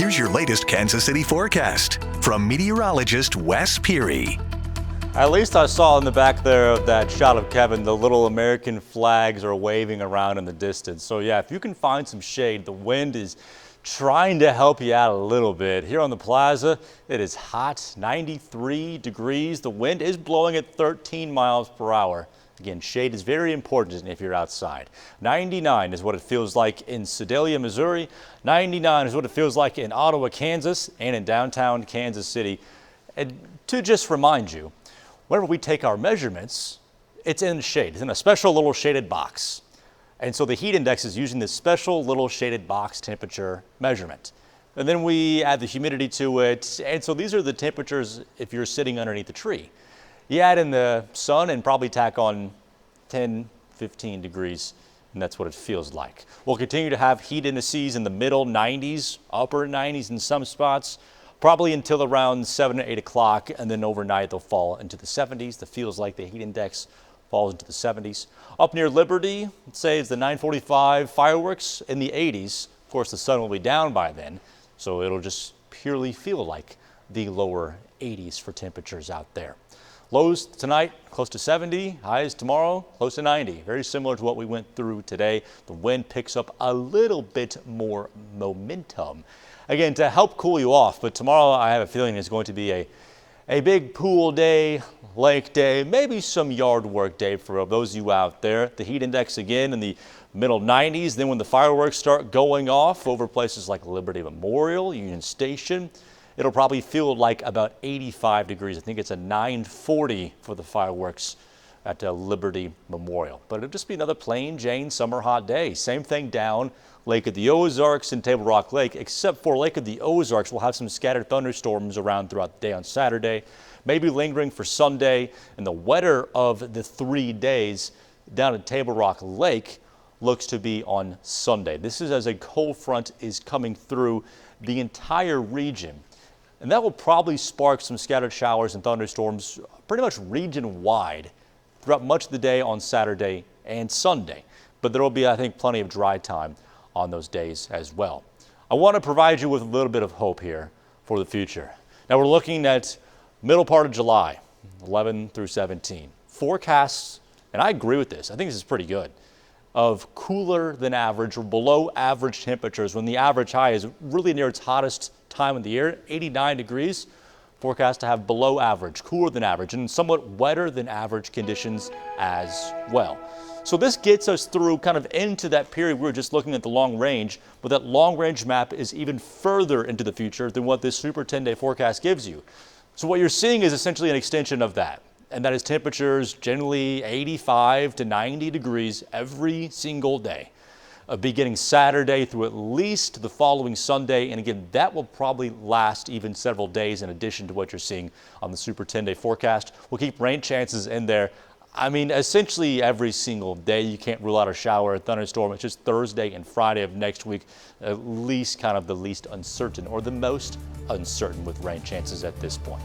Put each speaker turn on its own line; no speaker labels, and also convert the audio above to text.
Here's your latest Kansas City forecast from meteorologist Wes Peery.
At least I saw in the back there of that shot of Kevin, the little American flags are waving around in the distance. So yeah, if you can find some shade, the wind is trying to help you out a little bit. Here on the plaza, it is hot, 93 degrees. The wind is blowing at 13 miles per hour. Again, shade is very important if you're outside. 99 is what it feels like in Sedalia, Missouri. 99 is what it feels like in Ottawa, Kansas, and in downtown Kansas City. And to just remind you, whenever we take our measurements, it's in the shade. It's in a special little shaded box. And so the heat index is using this special little shaded box temperature measurement. And then we add the humidity to it. And so these are the temperatures if you're sitting underneath the tree. You add in the sun and probably tack on 10, 15 degrees, and that's what it feels like. We'll continue to have heat indices in the middle 90s, upper 90s in some spots, probably until around 7 or 8 o'clock, and then overnight they'll fall into the 70s. It feels like the heat index falls into the 70s. Up near Liberty, let's say it's the 945 fireworks in the 80s. Of course, the sun will be down by then, so it'll just purely feel like the lower 80s for temperatures out there. Lows tonight, close to 70. Highs tomorrow, close to 90. Very similar to what we went through today. The wind picks up a little bit more momentum. Again, to help cool you off, but tomorrow I have a feeling it's going to be a big pool day, lake day, maybe some yard work day for those of you out there. The heat index again in the middle 90s. Then when the fireworks start going off over places like Liberty Memorial, Union Station, it'll probably feel like about 85 degrees. I think it's a 940 for the fireworks at Liberty Memorial. But it'll just be another plain Jane summer hot day. Same thing down Lake of the Ozarks and Table Rock Lake, except for Lake of the Ozarks. We'll have some scattered thunderstorms around throughout the day on Saturday, maybe lingering for Sunday. And the wetter of the 3 days down at Table Rock Lake looks to be on Sunday. This is as a cold front is coming through the entire region. And that will probably spark some scattered showers and thunderstorms pretty much region-wide throughout much of the day on Saturday and Sunday. But there will be, I think, plenty of dry time on those days as well. I want to provide you with a little bit of hope here for the future. Now we're looking at middle part of July, 11 through 17. Forecasts, and I agree with this, I think this is pretty good, of cooler than average or below average temperatures when the average high is really near its hottest time of the year, 89 degrees. Forecast to have below average, cooler than average, and somewhat wetter than average conditions as well. So this gets us through kind of into that period we were just looking at the long range, but that long range map is even further into the future than what this super 10-day forecast gives you. So what you're seeing is essentially an extension of that. And that is temperatures generally 85 to 90 degrees every single day, beginning Saturday through at least the following Sunday. And again, that will probably last even several days in addition to what you're seeing on the super 10-day forecast. We'll keep rain chances in there. I mean, essentially every single day. You can't rule out a shower or thunderstorm. It's just Thursday and Friday of next week, at least kind of the least uncertain or the most uncertain with rain chances at this point.